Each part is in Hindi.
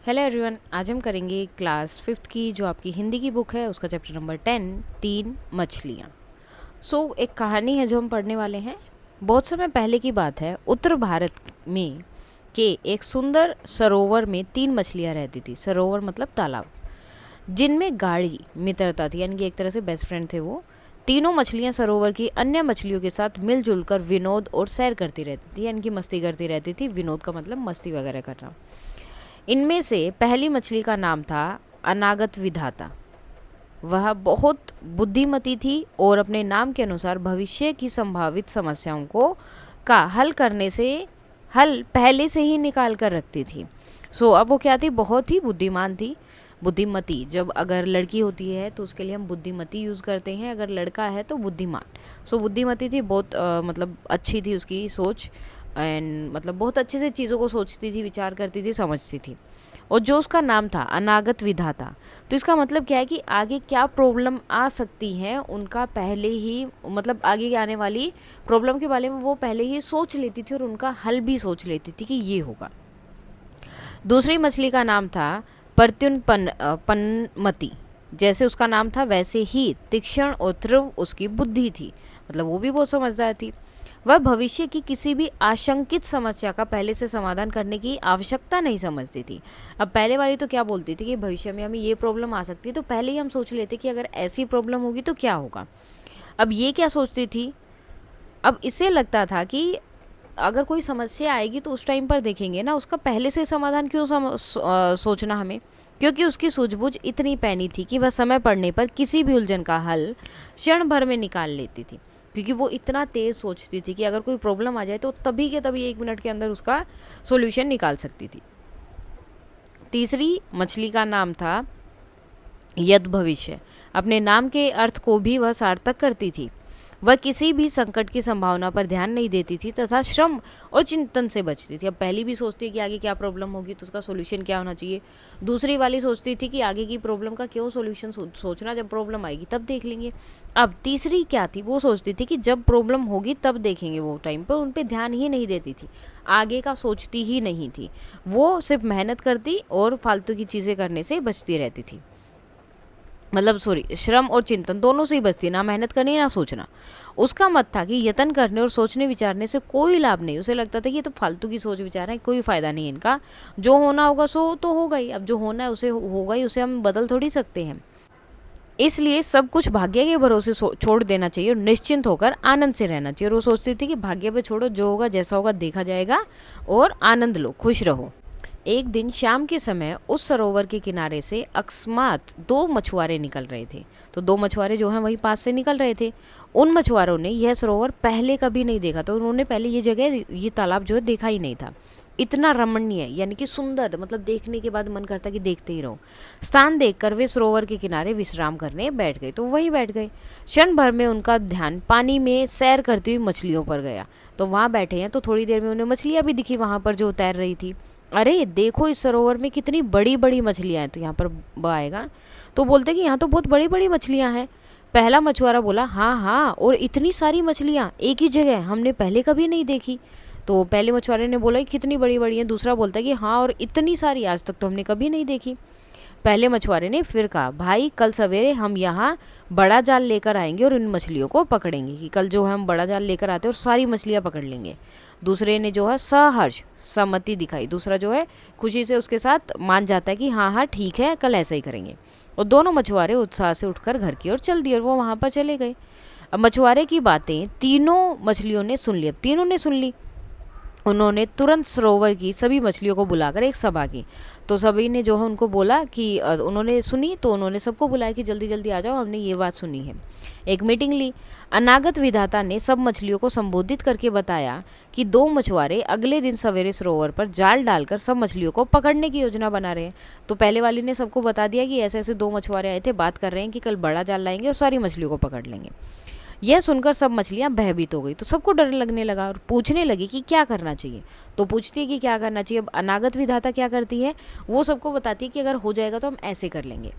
हेलो एवरीवन, आज हम करेंगे क्लास फिफ्थ की जो आपकी हिंदी की बुक है उसका चैप्टर नंबर 10 तीन मछलियाँ। एक कहानी है जो हम पढ़ने वाले हैं। बहुत समय पहले की बात है। उत्तर भारत में के एक सुंदर सरोवर में तीन मछलियाँ रहती थी। सरोवर मतलब तालाब, जिनमें गाढ़ी मित्रता थी, यानी कि एक तरह से बेस्ट फ्रेंड थे वो। तीनों मछलियाँ सरोवर की अन्य मछलियों के साथ मिलजुल कर विनोद और सैर करती रहती थी, यानी कि मस्ती करती रहती थी। विनोद का मतलब मस्ती वगैरह करना। इनमें से पहली मछली का नाम था अनागत विधाता। वह बहुत बुद्धिमती थी और अपने नाम के अनुसार भविष्य की संभावित समस्याओं को का हल पहले से ही निकाल कर रखती थी। अब वो क्या थी? बहुत ही बुद्धिमान थी। बुद्धिमती, जब अगर लड़की होती है तो उसके लिए हम बुद्धिमती यूज़ करते हैं, अगर लड़का है तो बुद्धिमान। बुद्धिमती थी, बहुत मतलब अच्छी थी उसकी सोच, एंड मतलब बहुत अच्छे से चीज़ों को सोचती थी, विचार करती थी, समझती थी। और जो उसका नाम था अनागत विधाता, तो इसका मतलब क्या है कि आगे क्या प्रॉब्लम आ सकती है उनका पहले ही, मतलब आगे की आने वाली प्रॉब्लम के बारे में वो पहले ही सोच लेती थी और उनका हल भी सोच लेती थी कि ये होगा। दूसरी मछली का नाम था पनमती। जैसे उसका नाम था वैसे ही तीक्ष्ण और तीव्र उसकी बुद्धि थी, मतलब वो भी बहुत समझदार थी। वह भविष्य की किसी भी आशंकित समस्या का पहले से समाधान करने की आवश्यकता नहीं समझती थी। अब पहले वाली तो क्या बोलती थी कि भविष्य में हमें ये प्रॉब्लम आ सकती है, तो पहले ही हम सोच लेते कि अगर ऐसी प्रॉब्लम होगी तो क्या होगा। अब ये क्या सोचती थी? अब इसे लगता था कि अगर कोई समस्या आएगी तो उस टाइम पर देखेंगे ना, उसका पहले से समाधान क्यों सोचना हमें, क्योंकि उसकी सूझबूझ इतनी पैनी थी कि वह समय पड़ने पर किसी भी उलझन का हल क्षण भर में निकाल लेती थी। क्योंकि वो इतना तेज सोचती थी कि अगर कोई प्रॉब्लम आ जाए तो तभी के तभी 1 मिनट के अंदर उसका सॉल्यूशन निकाल सकती थी। तीसरी मछली का नाम था यद भविष्य। अपने नाम के अर्थ को भी वह सार्थक करती थी। वह किसी भी संकट की संभावना पर ध्यान नहीं देती थी तथा श्रम और चिंतन से बचती थी। अब पहली भी सोचती है कि आगे क्या प्रॉब्लम होगी तो उसका सॉल्यूशन क्या होना चाहिए। दूसरी वाली सोचती थी कि आगे की प्रॉब्लम का क्यों सॉल्यूशन सोचना, जब प्रॉब्लम आएगी तब देख लेंगे। अब तीसरी क्या थी? वो सोचती थी कि जब प्रॉब्लम होगी तब देखेंगे, वो टाइम पर उन पर ध्यान ही नहीं देती थी, आगे का सोचती ही नहीं थी। वो सिर्फ मेहनत करती और फालतू की चीज़ें करने से बचती रहती थी। मतलब श्रम और चिंतन दोनों से ही बचती, ना मेहनत करनी ना सोचना। उसका मत था कि यत्न करने और सोचने विचारने से कोई लाभ नहीं। उसे लगता था कि ये तो फालतू की सोच विचार है, कोई फायदा नहीं है इनका। जो होना होगा सो तो होगा ही, अब जो होना है उसे होगा ही, उसे हम बदल थोड़ी सकते हैं। इसलिए सब कुछ भाग्य के भरोसे छोड़ देना चाहिए और निश्चिंत होकर आनंद से रहना चाहिए। और वो सोचती थी कि भाग्य पे छोड़ो, जो होगा जैसा होगा देखा जाएगा, और आनंद लो, खुश रहो। एक दिन शाम के समय उस सरोवर के किनारे से अकस्मात 2 मछुआरे निकल रहे थे। तो 2 मछुआरे जो हैं वही पास से निकल रहे थे। उन मछुआरों ने यह सरोवर पहले कभी नहीं देखा, तो उन्होंने पहले ये जगह, ये तालाब जो है देखा ही नहीं था। इतना रमणीय यानी कि सुंदर, मतलब देखने के बाद मन करता कि देखते ही रहो। स्थान देखकर वे सरोवर के किनारे विश्राम करने बैठ गए, तो वहीं बैठ गए। क्षण भर में उनका ध्यान पानी में सैर करती हुई मछलियों पर गया। तो वहाँ बैठे हैं तो थोड़ी देर में उन्हें मछलियाँ भी दिखी वहाँ पर जो तैर रही थी। अरे देखो इस सरोवर में कितनी बड़ी बड़ी मछलियाँ हैं। तो यहाँ पर आएगा तो बोलते कि यहाँ तो बहुत बड़ी बड़ी मछलियाँ हैं। पहला मछुआरा बोला हाँ हाँ, और इतनी सारी मछलियाँ एक ही जगह हमने पहले कभी नहीं देखी। तो पहले मछुआरे ने बोला कि कितनी बड़ी बड़ी हैं। दूसरा बोलता है कि हाँ, और इतनी सारी आज तक तो हमने कभी नहीं देखी। पहले मछुआरे ने फिर कहा भाई कल सवेरे हम यहाँ बड़ा जाल लेकर आएंगे और इन मछलियों को पकड़ेंगे, कि कल जो है हम बड़ा जाल लेकर आते हैं और सारी मछलियाँ पकड़ लेंगे। दूसरे ने जो है सहर्ष सहमति दिखाई। दूसरा जो है खुशी से उसके साथ मान जाता है कि हाँ हाँ ठीक है, कल ऐसा ही करेंगे। और दोनों मछुआरे उत्साह से उठकर घर की ओर चल दिए और वो वहाँ पर चले गए। अब मछुआरे की बातें तीनों मछलियों ने सुन ली। अब तीनों ने सुन ली। उन्होंने तुरंत सरोवर की सभी मछलियों को बुलाकर एक सभा की। तो सभी ने जो है उनको बोला कि उन्होंने सुनी, तो उन्होंने सबको बुलाया कि जल्दी जल्दी आ जाओ, हमने ये बात सुनी है। एक मीटिंग ली। अनागत विधाता ने सब मछलियों को संबोधित करके बताया कि 2 मछुआरे अगले दिन सवेरे सरोवर पर जाल डालकर सब मछलियों को पकड़ने की योजना बना रहे हैं। तो पहले वाली ने सबको बता दिया कि ऐसे ऐसे 2 मछुआरे आए थे, बात कर रहे हैं कि कल बड़ा जाल लाएंगे और सारी मछलियों को पकड़ लेंगे। यह सुनकर सब मछलियां भयभीत हो गई, तो सबको डर लगने लगा और पूछने लगी कि क्या करना चाहिए। तो पूछती है कि क्या करना चाहिए। अब अनागत विधाता क्या करती है, वो सबको बताती है कि अगर हो जाएगा तो हम ऐसे कर लेंगे।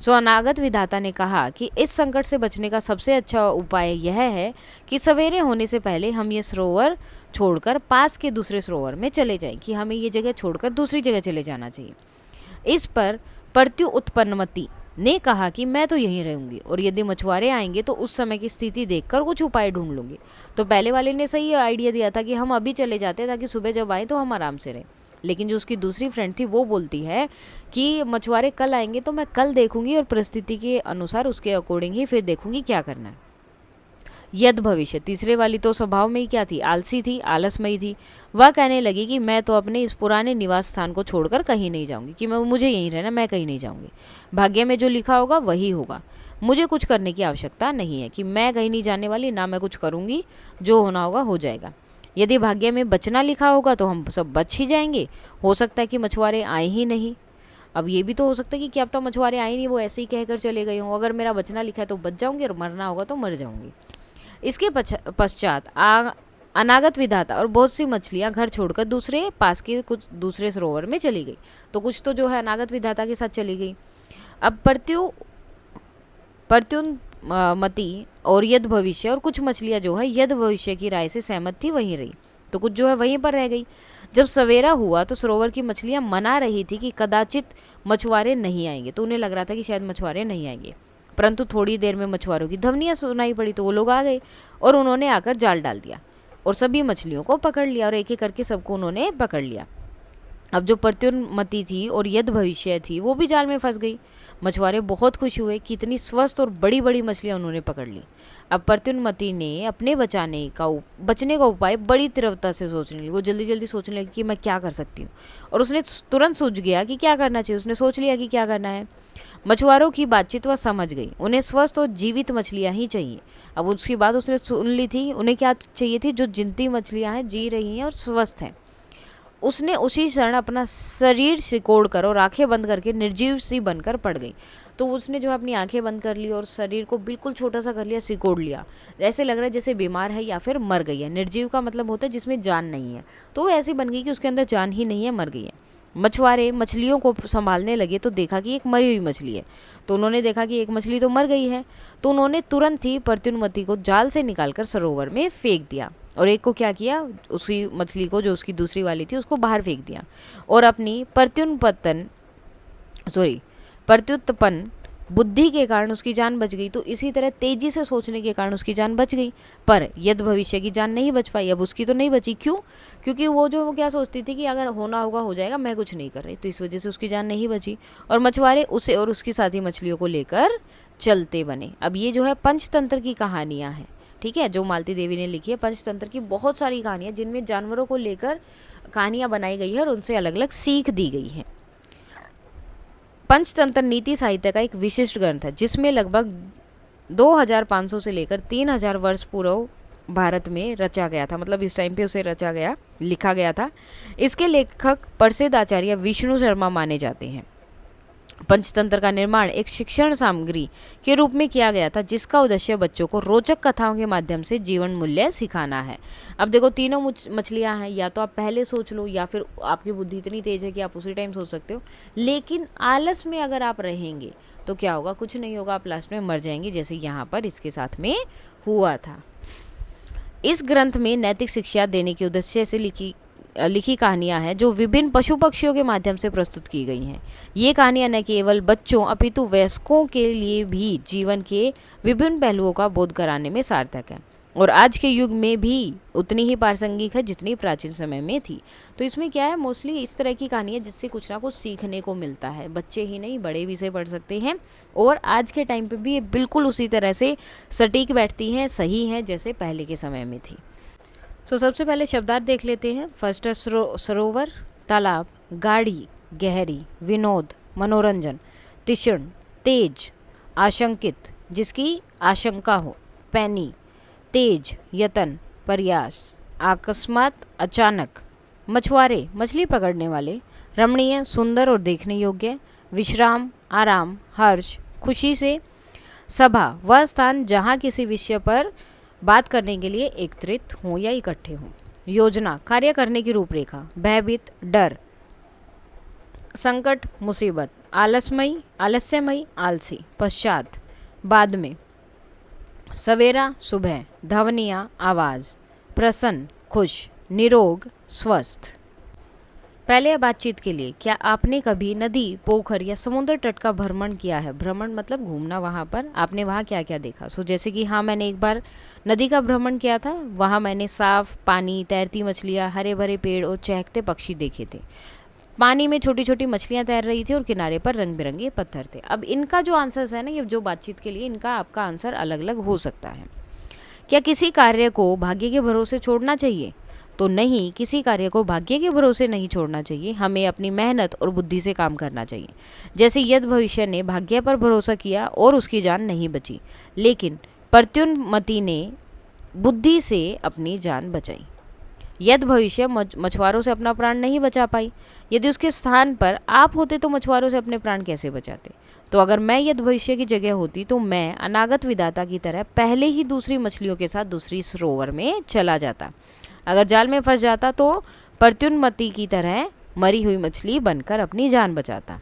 अनागत विधाता ने कहा कि इस संकट से बचने का सबसे अच्छा उपाय यह है कि सवेरे होने से पहले हम ये सरोवर छोड़कर पास के दूसरे सरोवर में चले जाएं, कि हमें ये जगह छोड़कर दूसरी जगह चले जाना चाहिए। इस पर प्रत्युत्पन्नमति ने कहा कि मैं तो यहीं रहूंगी और यदि मछुआरे आएंगे तो उस समय की स्थिति देखकर कुछ उपाय ढूंढ लूंगी। तो पहले वाले ने सही आइडिया दिया था कि हम अभी चले जाते ताकि सुबह जब आए तो हम आराम से रहें, लेकिन जो उसकी दूसरी फ्रेंड थी वो बोलती है कि मछुआरे कल आएंगे तो मैं कल देखूंगी और परिस्थिति के अनुसार उसके अकॉर्डिंग ही फिर देखूंगी क्या करना है। यद भविष्य, तीसरे वाली तो स्वभाव में ही क्या थी, आलसी थी, आलसमयी थी। वह कहने लगी कि मैं तो अपने इस पुराने निवास स्थान को छोड़कर कहीं नहीं जाऊंगी, कि मुझे यहीं रहना, मैं कहीं नहीं जाऊंगी। भाग्य में जो लिखा होगा वही होगा, मुझे कुछ करने की आवश्यकता नहीं है, कि मैं कहीं नहीं जाने वाली, ना मैं कुछ करूंगी, जो होना होगा हो जाएगा। यदि भाग्य में बचना लिखा होगा तो हम सब बच ही जाएंगे, हो सकता है कि मछुआरे आए ही नहीं। अब ये भी तो हो सकता है कि क्या अब तो मछुआरे आए नहीं, वो ऐसे ही कहकर चले गए हों। अगर मेरा बचना लिखा है तो बच जाऊंगी और मरना होगा तो मर जाऊंगी। इसके पश्चात अनागत विधाता और बहुत सी मछलियां घर छोड़कर दूसरे पास के कुछ दूसरे सरोवर में चली गई। तो कुछ तो जो है अनागत विधाता के साथ चली गई। अब प्रत्युन्मति और यद भविष्य और कुछ मछलियां जो है यद भविष्य की राय से सहमत थी वहीं रही, तो कुछ जो है वहीं पर रह गई। जब सवेरा हुआ तो सरोवर की मछलियां मना रही थी कि कदाचित मछुआरे नहीं आएंगे, तो उन्हें लग रहा था कि शायद मछुआरे नहीं आएंगे। परंतु थोड़ी देर में मछुआरों की ध्वनियां सुनाई पड़ी, तो वो लोग आ गए और उन्होंने आकर जाल डाल दिया और सभी मछलियों को पकड़ लिया और एक एक करके सबको उन्होंने पकड़ लिया। अब जो प्रत्युन्मति थी और यद भविष्य थी वो भी जाल में फंस गई। मछुआरे बहुत खुश हुए कि इतनी स्वस्थ और बड़ी बड़ी मछलियां उन्होंने पकड़ ली। अब प्रत्युन्मति ने अपने बचने का उपाय बड़ी तीव्रता से सोचने लगी। वो जल्दी जल्दी सोचने लगी कि मैं क्या कर सकती हूँ, और उसने तुरंत सूझ गया कि क्या करना चाहिए। उसने सोच लिया कि क्या करना है। मछुआरों की बातचीत वह समझ गई, उन्हें स्वस्थ और जीवित मछलियां ही चाहिए। अब उसकी बात उसने सुन ली थी, उन्हें क्या चाहिए थी, जो जिंदी मछलियां हैं, जी रही हैं और स्वस्थ हैं। उसने उसी क्षण अपना शरीर सिकोड़ कर और आंखें बंद करके निर्जीव सी बनकर पड़ गई। तो उसने जो है अपनी आंखें बंद कर ली और शरीर को बिल्कुल छोटा सा कर लिया, सिकोड़ लिया। ऐसे लग रहा है जैसे बीमार है या फिर मर गई है। निर्जीव का मतलब होता है जिसमें जान नहीं है, तो वो ऐसी बन गई कि उसके अंदर जान ही नहीं है, मर गई है। मछुआरे मछलियों को संभालने लगे तो देखा कि एक मरी हुई मछली है। तो उन्होंने देखा कि एक मछली तो मर गई है, तो उन्होंने तुरंत ही प्रत्युन्मति को जाल से निकालकर सरोवर में फेंक दिया और एक को क्या किया, उसी मछली को जो उसकी दूसरी वाली थी उसको बाहर फेंक दिया और अपनी प्रत्युत्पन्न बुद्धि के कारण उसकी जान बच गई। तो इसी तरह तेजी से सोचने के कारण उसकी जान बच गई, पर यद भविष्य की जान नहीं बच पाई। अब उसकी तो नहीं बची, क्यों? क्योंकि वो क्या सोचती थी कि अगर होना होगा हो जाएगा, मैं कुछ नहीं कर रही, तो इस वजह से उसकी जान नहीं बची। और मछुआरे उसे और उसकी साथी मछलियों को लेकर चलते बने। अब ये जो है पंचतंत्र की कहानियाँ हैं, ठीक है, जो मालती देवी ने लिखी है। पंचतंत्र की बहुत सारी कहानियाँ जिनमें जानवरों को लेकर कहानियाँ बनाई गई है और उनसे अलग अलग सीख दी गई है। पंचतंत्र नीति साहित्य का एक विशिष्ट ग्रंथ है जिसमें लगभग 2500 से लेकर 3000 वर्ष पूर्व भारत में रचा गया था। मतलब इस टाइम पे उसे लिखा गया था। इसके लेखक प्रसिद्ध आचार्य विष्णु शर्मा माने जाते हैं। पंचतंत्र का निर्माण एक शिक्षण सामग्री के रूप में किया गया था जिसका उद्देश्य बच्चों को रोचक कथाओं के माध्यम से जीवन मूल्य सिखाना है। अब देखो तीनों मछलियां हैं, या तो आप पहले सोच लो या फिर आपकी बुद्धि इतनी तेज है कि आप उसी टाइम सोच सकते हो, लेकिन आलस में अगर आप रहेंगे तो क्या होगा, कुछ नहीं होगा, आप लास्ट में मर जाएंगे, जैसे यहाँ पर इसके साथ में हुआ था। इस ग्रंथ में नैतिक शिक्षा देने के उद्देश्य से लिखी कहानियां हैं जो विभिन्न पशु पक्षियों के माध्यम से प्रस्तुत की गई हैं। ये कहानियां न केवल बच्चों अपितु वयस्कों के लिए भी जीवन के विभिन्न पहलुओं का बोध कराने में सार्थक है और आज के युग में भी उतनी ही प्रासंगिक है जितनी प्राचीन समय में थी। तो इसमें क्या है, मोस्टली इस तरह की कहानियां जिससे कुछ ना कुछ सीखने को मिलता है। बच्चे ही नहीं, बड़े भी इसे पढ़ सकते हैं और आज के टाइम पे भी ये बिल्कुल उसी तरह से सटीक बैठती हैं, सही हैं जैसे पहले के समय में थी। तो सबसे पहले शब्दार्थ देख लेते हैं। फर्स्ट है सरोवर, तालाब, गाढ़ी, गहरी, विनोद, मनोरंजन, तीक्ष्ण, तेज, आशंकित, जिसकी आशंका हो, पैनी, तेज, यतन, प्रयास, अकस्मात, अचानक, मछुआरे, मछली पकड़ने वाले, रमणीय, सुंदर और देखने योग्य, विश्राम, आराम, हर्ष, खुशी से, सभा, वह स्थान जहाँ किसी विषय पर बात करने के लिए एकत्रित हों या इकट्ठे हों, योजना, कार्य करने की रूपरेखा, भयभीत, डर, संकट, मुसीबत, आलस्यमयी, आलसी, पश्चात, बाद में, सवेरा, सुबह, ध्वनियाँ, आवाज़, प्रसन्न, खुश, निरोग, स्वस्थ। पहले बातचीत के लिए, क्या आपने कभी नदी, पोखर या समुद्र तट का भ्रमण किया है? भ्रमण मतलब घूमना वहाँ पर, आपने वहाँ क्या क्या देखा? जैसे कि हाँ, मैंने एक बार नदी का भ्रमण किया था। वहाँ मैंने साफ पानी, तैरती मछलियाँ, हरे भरे पेड़ और चहकते पक्षी देखे थे। पानी में छोटी छोटी मछलियाँ तैर रही थी और किनारे पर रंग बिरंगे पत्थर थे। अब इनका जो आंसर्स है ना, ये जो बातचीत के लिए, इनका आपका आंसर अलग अलग हो सकता है। क्या किसी कार्य को भाग्य के भरोसे छोड़ना चाहिए? तो नहीं, किसी कार्य को भाग्य के भरोसे नहीं छोड़ना चाहिए। हमें अपनी मेहनत और बुद्धि से काम करना चाहिए। जैसे यद भविष्य ने भाग्य पर भरोसा किया और उसकी जान नहीं बची, लेकिन प्रत्युन्मति ने बुद्धि से अपनी जान बचाई। यद भविष्य मछुआरों से अपना प्राण नहीं बचा पाई। यदि उसके स्थान पर आप होते तो मछुआरों से अपने प्राण कैसे बचाते? तो अगर मैं यद भविष्य की जगह होती तो मैं अनागत विधाता की तरह पहले ही दूसरी मछलियों के साथ दूसरी सरोवर में चला जाता। अगर जाल में फंस जाता तो प्रत्युन्मति की तरह मरी हुई मछली बनकर अपनी जान बचाता।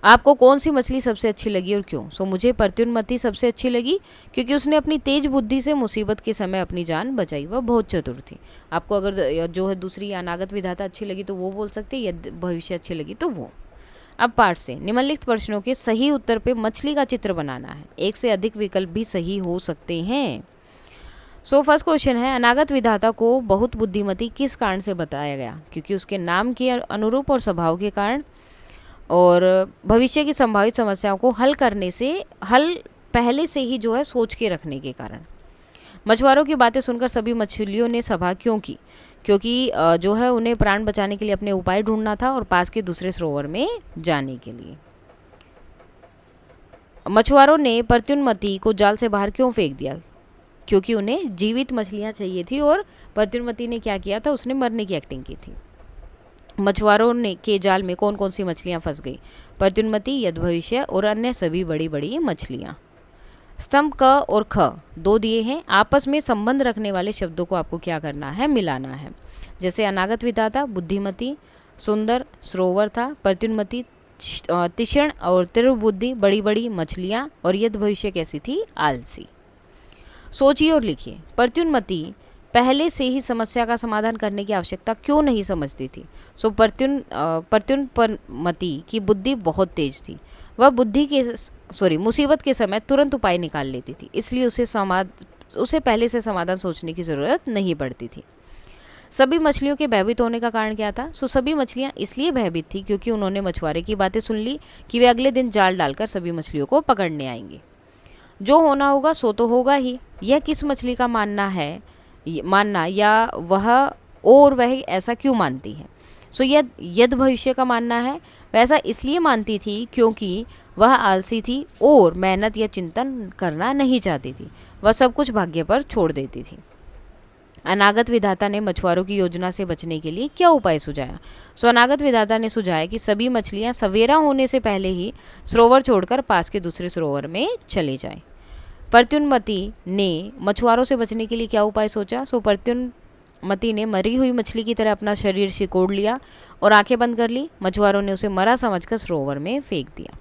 आपको कौन सी मछली सबसे अच्छी लगी और क्यों? मुझे प्रत्युन्मति सबसे अच्छी लगी क्योंकि उसने अपनी तेज बुद्धि से मुसीबत के समय अपनी जान बचाई। वह बहुत चतुर थी। आपको अगर जो है दूसरी अनागत विधाता अच्छी लगी तो वो बोल सकते, यदि भविष्य अच्छी लगी तो वो। अब पाठ से निम्नलिखित प्रश्नों के सही उत्तर पे मछली का चित्र बनाना है। एक से अधिक विकल्प भी सही हो सकते हैं। फर्स्ट क्वेश्चन है, अनागत विधाता को बहुत बुद्धिमती किस कारण से बताया गया? क्योंकि उसके नाम के अनुरूप और स्वभाव के कारण, और भविष्य की संभावित समस्याओं को हल पहले से ही जो है सोच के रखने के कारण। मछुआरों की बातें सुनकर सभी मछलियों ने सभा क्यों की? क्योंकि जो है उन्हें प्राण बचाने के लिए अपने उपाय ढूंढना था और पास के दूसरे सरोवर में जाने के लिए। मछुआरों ने प्रत्युन्मति को जाल से बाहर क्यों फेंक दिया? क्योंकि उन्हें जीवित मछलियां चाहिए थी और प्रत्युन्मति ने क्या किया था, उसने मरने की एक्टिंग की थी। मछुआरों ने के जाल में कौन कौन सी मछलियां फंस गई? प्रत्युन्मति, यद भविष्य और अन्य सभी बड़ी बड़ी मछलियां। स्तंभ क और ख दो दिए हैं। आपस में संबंध रखने वाले शब्दों को आपको क्या करना है, मिलाना है। जैसे अनागत विधाता बुद्धिमती, सुंदर सरोवर था, प्रत्युन्मति तीक्ष्ण और तीव्र बुद्धि, बड़ी बड़ी मछलियां, और यद भविष्य कैसी थी, आलसी। सोचिए और लिखिए। प्रत्युन्मति पहले से ही समस्या का समाधान करने की आवश्यकता क्यों नहीं समझती थी? प्रत्युन्मति की बुद्धि बहुत तेज थी। वह मुसीबत के समय तुरंत उपाय निकाल लेती थी, इसलिए उसे पहले से समाधान सोचने की जरूरत नहीं पड़ती थी। सभी मछलियों के भयभीत होने का कारण क्या था? सभी मछलियां इसलिए भयभीत थी क्योंकि उन्होंने मछुआरे की बातें सुन ली कि वे अगले दिन जाल डालकर सभी मछलियों को पकड़ने आएंगे। जो होना होगा सो तो होगा ही। यह किस मछली का मानना या वह ऐसा क्यों मानती है? यद भविष्य का मानना है। वैसा इसलिए मानती थी क्योंकि वह आलसी थी और मेहनत या चिंतन करना नहीं चाहती थी। वह सब कुछ भाग्य पर छोड़ देती थी। अनागत विधाता ने मछुआरों की योजना से बचने के लिए क्या उपाय सुझाया? अनागत विधाता ने सुझाया कि सभी मछलियां सवेरा होने से पहले ही सरोवर छोड़कर पास के दूसरे सरोवर में चले जाएं। प्रत्युन्मति ने मछुआरों से बचने के लिए क्या उपाय सोचा? प्रत्युन्मति ने मरी हुई मछली की तरह अपना शरीर सिकोड़ लिया और आंखें बंद कर ली। मछुआरों ने उसे मरा समझकर सरोवर में फेंक दिया।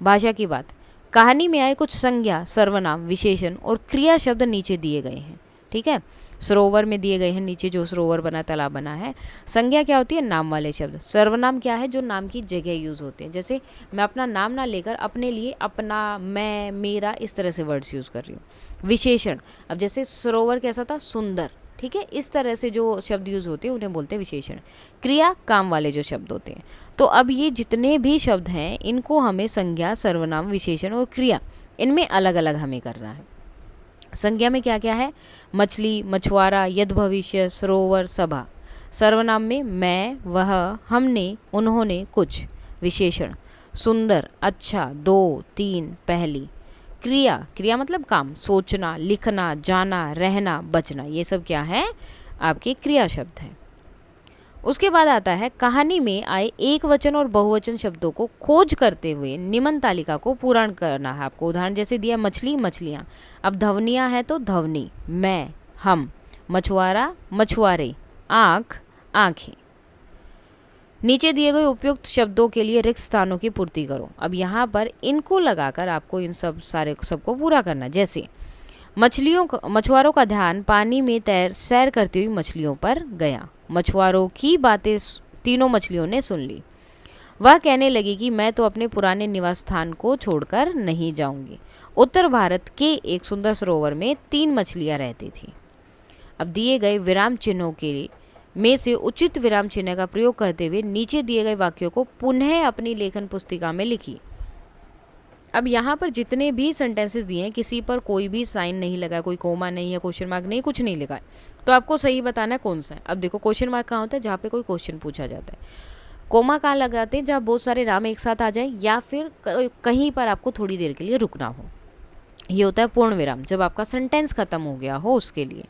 भाषा की बात। कहानी में आए कुछ संज्ञा, सर्वनाम, विशेषण और क्रिया शब्द नीचे दिए गए हैं। ठीक है, सरोवर में दिए गए हैं, नीचे जो सरोवर बना, तालाब बना है। संज्ञा क्या होती है? नाम वाले शब्द। सर्वनाम क्या है? जो नाम की जगह यूज होते हैं। जैसे मैं अपना नाम ना लेकर अपने लिए अपना, मैं, मेरा, इस तरह से वर्ड्स यूज कर रही हूँ। विशेषण, अब जैसे सरोवर कैसा था, सुंदर। ठीक है, इस तरह से जो शब्द यूज होते हैं उन्हें बोलते हैं विशेषण। क्रिया, काम वाले जो शब्द होते हैं। तो अब ये जितने भी शब्द हैं इनको हमें संज्ञा, सर्वनाम, विशेषण और क्रिया, इनमें अलग अलग हमें करना है। संज्ञा में क्या क्या है? मछली, मछुआरा, यद भविष्य, सरोवर, सभा। सर्वनाम में मैं, वह, हमने, उन्होंने, कुछ। विशेषण सुंदर, अच्छा, दो, तीन, पहली। क्रिया मतलब काम, सोचना, लिखना, जाना, रहना, बचना, ये सब क्या है? आपके क्रिया शब्द हैं। उसके बाद आता है कहानी में आए एक वचन और बहुवचन शब्दों को खोज करते हुए निम्न तालिका को पूरा करना है आपको। उदाहरण जैसे दिया, मछली, मछलियाँ। अब धवनियाँ है तो धवनी, मैं, हम, मछुआरा, मछुआरे, आँख, आँखें। नीचे दिए गए उपयुक्त शब्दों के लिए रिक्त स्थानों की पूर्ति करो। अब यहाँ पर इनको लगाकर आपको इन सबको पूरा करना। जैसे मछुआरों का ध्यान पानी में सैर करती हुई मछलियों पर गया। मछुआरों की बातें तीनों मछलियों ने सुन ली। वह कहने लगी कि मैं तो अपने पुराने निवास स्थान को छोड़कर नहीं जाऊंगी। उत्तर भारत के एक सुंदर सरोवर में 3 मछलियां रहती थीं। अब दिए गए विराम चिन्हों के में से उचित विराम चिन्ह का प्रयोग करते हुए नीचे दिए गए वाक्यों को पुनः अपनी लेखन पुस्तिका में लिखिए। अब यहाँ पर जितने भी सेंटेंसेस दिए हैं किसी पर कोई भी साइन नहीं लगा, कोई कोमा नहीं है, क्वेश्चन मार्क नहीं, कुछ नहीं लिखा है, तो आपको सही बताना है कौन सा है। अब देखो क्वेश्चन मार्क कहाँ होता है, जहाँ पे कोई क्वेश्चन पूछा जाता है। कोमा कहाँ लगाते हैं, जहाँ बहुत सारे राम एक साथ आ जाए या फिर कहीं पर आपको थोड़ी देर के लिए रुकना हो। ये होता है पूर्ण विराम, जब आपका सेंटेंस खत्म हो गया हो उसके लिए।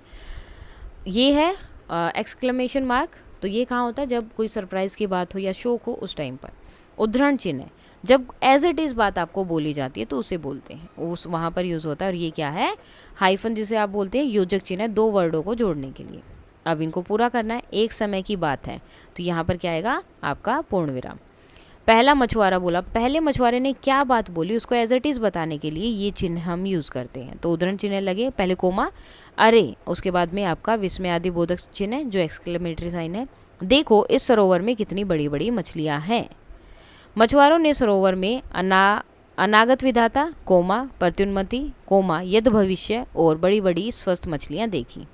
ये है एक्सक्लेमेशन मार्क, तो ये कहाँ होता है, जब कोई सरप्राइज की बात हो या शोक हो उस टाइम पर। उद्धरण चिन्ह है, जब एज इट इज़ बात आपको बोली जाती है तो उसे बोलते हैं, उस वहाँ पर यूज़ होता है। और ये क्या है, हाइफन, जिसे आप बोलते हैं योजक चिन्ह है, 2 वर्डों को जोड़ने के लिए। अब इनको पूरा करना है, एक समय की बात है, तो यहाँ पर क्या आएगा आपका पूर्ण विराम। पहला मछुआरा बोला, पहले मछुआरे ने क्या बात बोली उसको एज इट इज़ बताने के लिए ये चिन्ह हम यूज़ करते हैं। तो उद्धरण चिन्ह लगे, पहले कोमा, अरे, उसके बाद में आपका विस्मय आदि बोधक चिन्ह है जो एक्सक्लेमेटरी साइन है। देखो इस सरोवर में कितनी बड़ी बड़ी मछलियाँ हैं। मछुआरों ने सरोवर में अनागत विधाता, कोमा, प्रत्युन्मति, कोमा, यद भविष्य और बड़ी बड़ी स्वस्थ मछलियाँ देखी।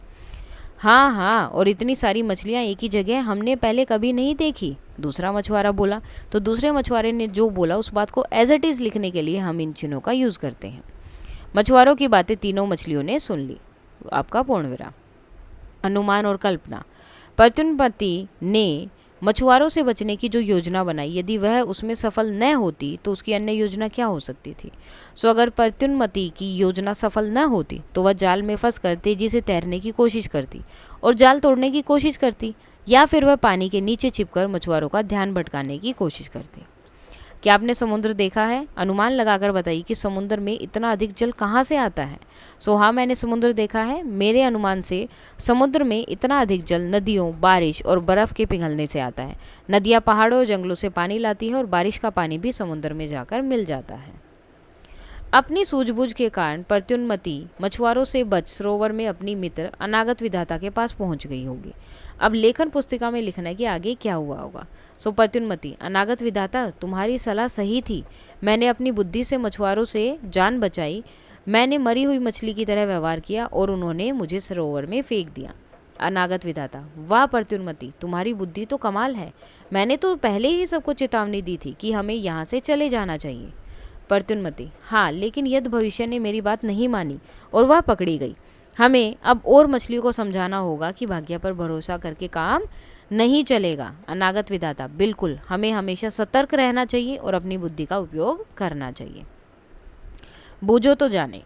हाँ हाँ, और इतनी सारी मछलियाँ एक ही जगह हमने पहले कभी नहीं देखी, दूसरा मछुआरा बोला। तो दूसरे मछुआरे ने जो बोला उस बात को एज इट इज़ लिखने के लिए हम इन चिन्हों का यूज़ करते हैं। मछुआरों की बातें तीनों मछलियों ने सुन ली, आपका पूर्ण विराम। अनुमान और कल्पना, प्रत्युन्मति ने मछुआरों से बचने की जो योजना बनाई, यदि वह उसमें सफल न होती तो उसकी अन्य योजना क्या हो सकती थी। सो अगर प्रत्युन्मति की योजना सफल न होती तो वह जाल में फंसकर तेजी से तैरने की कोशिश करती और जाल तोड़ने की कोशिश करती, या फिर वह पानी के नीचे छिपकर मछुआरों का ध्यान भटकाने की कोशिश करती। क्या आपने समुद्र देखा है? अनुमान लगाकर बताइए कि समुद्र में इतना अधिक जल कहाँ से आता है। सो हाँ, मैंने समुद्र देखा है। मेरे अनुमान से समुद्र में इतना अधिक जल नदियों, बारिश और बर्फ़ के पिघलने से आता है। नदियाँ पहाड़ों और जंगलों से पानी लाती है और बारिश का पानी भी समुद्र में जाकर मिल जाता है। अपनी सूझबूझ के कारण प्रत्युन्मति मछुआरों से बच सरोवर में अपनी मित्र अनागत विधाता के पास पहुंच गई होगी। अब लेखन पुस्तिका में लिखना है कि आगे क्या हुआ होगा। सो प्रत्युन्मति, अनागत विधाता, तुम्हारी सलाह सही थी। मैंने अपनी बुद्धि से मछुआरों से जान बचाई। मैंने मरी हुई मछली की तरह व्यवहार किया और उन्होंने मुझे सरोवर में फेंक दिया। अनागत विधाता, वाह प्रत्युन्मति, तुम्हारी बुद्धि तो कमाल है। मैंने तो पहले ही सबको चेतावनी दी थी कि हमें यहाँ से चले जाना चाहिए। प्रत्युन्मति, हाँ, लेकिन यद भविष्य ने मेरी बात नहीं मानी और वह पकड़ी गई। हमें अब और मछलियों को समझाना होगा कि भाग्य पर भरोसा करके काम नहीं चलेगा। अनागत विधाता, बिल्कुल, हमें हमेशा सतर्क रहना चाहिए और अपनी बुद्धि का उपयोग करना चाहिए। बूझो तो जाने,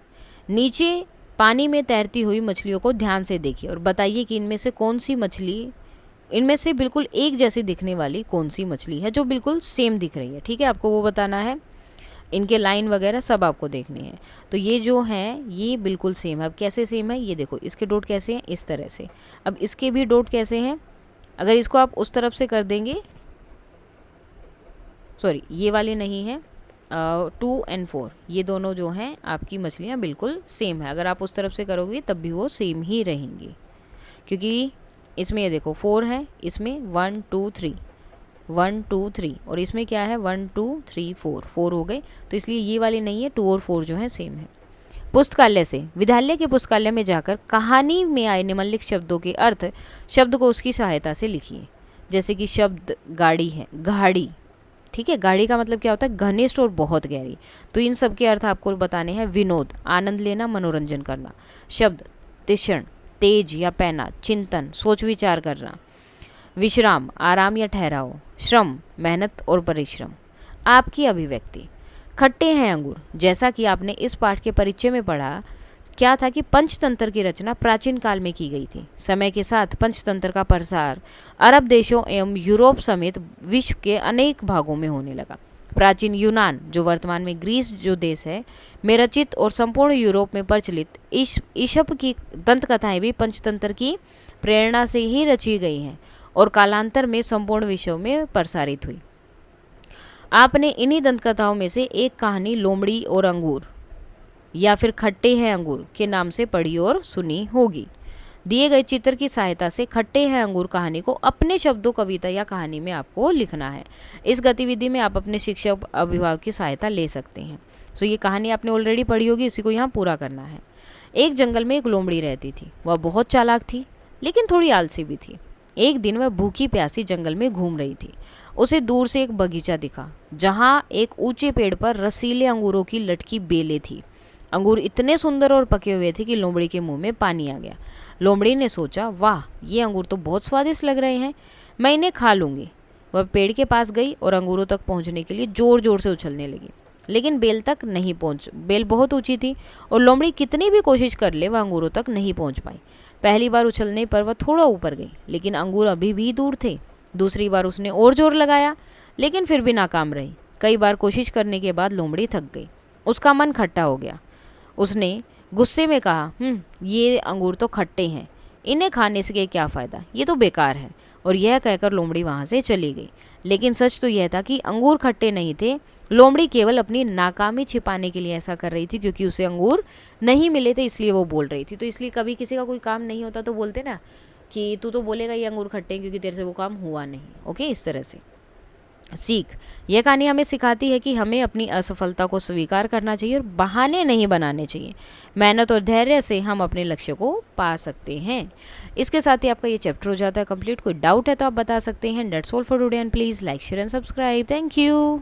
नीचे पानी में तैरती हुई मछलियों को ध्यान से देखिए और बताइए कि इनमें से कौन सी मछली, इनमें से बिल्कुल एक जैसी दिखने वाली कौन सी मछली है जो बिल्कुल सेम दिख रही है। ठीक है, आपको वो बताना है। इनके लाइन वगैरह सब आपको देखने हैं। तो ये जो हैं ये बिल्कुल सेम है। अब कैसे सेम है ये देखो, इसके डॉट कैसे हैं, इस तरह से। अब इसके भी डॉट कैसे हैं, अगर इसको आप उस तरफ से कर देंगे, सॉरी ये वाले नहीं है, 2 और 4 ये दोनों जो हैं आपकी मछलियाँ बिल्कुल सेम है। अगर आप उस तरफ से करोगे तब भी वो सेम ही रहेंगी, क्योंकि इसमें ये देखो 4 है, इसमें 1 2 3 1 2 3 और इसमें क्या है 1 2 3 4 हो गए, तो इसलिए ये वाले नहीं है, 2 और 4 जो है सेम है। पुस्तकालय से, विद्यालय के पुस्तकालय में जाकर कहानी में आए निम्नलिखित शब्दों के अर्थ शब्द को उसकी सहायता से लिखिए। जैसे कि शब्द गाड़ी है, गाड़ी, ठीक है, गाड़ी का मतलब क्या होता है, घनिष्ठ और बहुत गहरी। तो इन सब के अर्थ आपको बताने हैं। विनोद, आनंद लेना, मनोरंजन करना। शब्द तीक्ष्ण, तेज या पैना, चिंतन, सोच विचार करना। विश्राम, आराम या ठहराव। श्रम, मेहनत और परिश्रम। आपकी अभिव्यक्ति, खट्टे हैं अंगूर। जैसा कि आपने इस पाठ के परिचय में पढ़ा, क्या था कि पंचतंत्र की रचना प्राचीन काल में की गई थी। समय के साथ पंचतंत्र का प्रसार अरब देशों एवं यूरोप समेत विश्व के अनेक भागों में होने लगा। प्राचीन यूनान, जो वर्तमान में ग्रीस जो देश है, में रचित और संपूर्ण यूरोप में प्रचलित ईशप की दंतकथाएं भी पंचतंत्र की प्रेरणा से ही रची गई हैं और कालांतर में संपूर्ण विश्व में प्रसारित हुई। आपने इन्हीं दंतकथाओं में से एक कहानी लोमड़ी और अंगूर या फिर खट्टे हैं अंगूर के नाम से पढ़ी और सुनी होगी। दिए गए चित्र की सहायता से खट्टे हैं अंगूर कहानी को अपने शब्दों, कविता या कहानी में आपको लिखना है। इस गतिविधि में आप अपने शिक्षक, अभिभावक की सहायता ले सकते हैं। सो ये कहानी आपने ऑलरेडी पढ़ी होगी, इसी को यहाँ पूरा करना है। एक जंगल में एक लोमड़ी रहती थी। वह बहुत चालाक थी, लेकिन थोड़ी आलसी भी थी। एक दिन वह भूखी प्यासी जंगल में घूम रही थी। उसे दूर से एक बगीचा दिखा, जहाँ एक ऊंचे पेड़ पर रसीले अंगूरों की लटकी बेलें थी। अंगूर इतने सुंदर और पके हुए थे कि लोमड़ी के मुंह में पानी आ गया। लोमड़ी ने सोचा, वाह, ये अंगूर तो बहुत स्वादिष्ट लग रहे हैं, मैं इन्हें खा लूंगी। वह पेड़ के पास गई और अंगूरों तक पहुंचने के लिए जोर जोर से उछलने लगी, लेकिन बेल बहुत ऊंची थी और लोमड़ी कितनी भी कोशिश कर ले, वह अंगूरों तक नहीं पहुंच पाई। पहली बार उछलने पर वह थोड़ा ऊपर गई, लेकिन अंगूर अभी भी दूर थे। दूसरी बार उसने और जोर लगाया, लेकिन फिर भी नाकाम रही। कई बार कोशिश करने के बाद लोमड़ी थक गई, उसका मन खट्टा हो गया। उसने गुस्से में कहा, ये अंगूर तो खट्टे हैं, इन्हें खाने से क्या फ़ायदा, ये तो बेकार है। और यह कहकर लोमड़ी वहाँ से चली गई। लेकिन सच तो यह था कि अंगूर खट्टे नहीं थे। लोमड़ी केवल अपनी नाकामी छिपाने के लिए ऐसा कर रही थी, क्योंकि उसे अंगूर नहीं मिले थे, इसलिए वो बोल रही थी। तो इसलिए कभी किसी का कोई काम नहीं होता तो बोलते ना कि तू तो बोलेगा ये अंगूर खट्टे हैं, क्योंकि तेरे से वो काम हुआ नहीं। ओके, इस तरह से। सीख, यह कहानी हमें सिखाती है कि हमें अपनी असफलता को स्वीकार करना चाहिए और बहाने नहीं बनाने चाहिए। मेहनत और धैर्य से हम अपने लक्ष्य को पा सकते हैं। इसके साथ ही आपका ये चैप्टर हो जाता है कंप्लीट। कोई डाउट है तो आप बता सकते हैं। That's all for today and please like, share and subscribe. Thank you.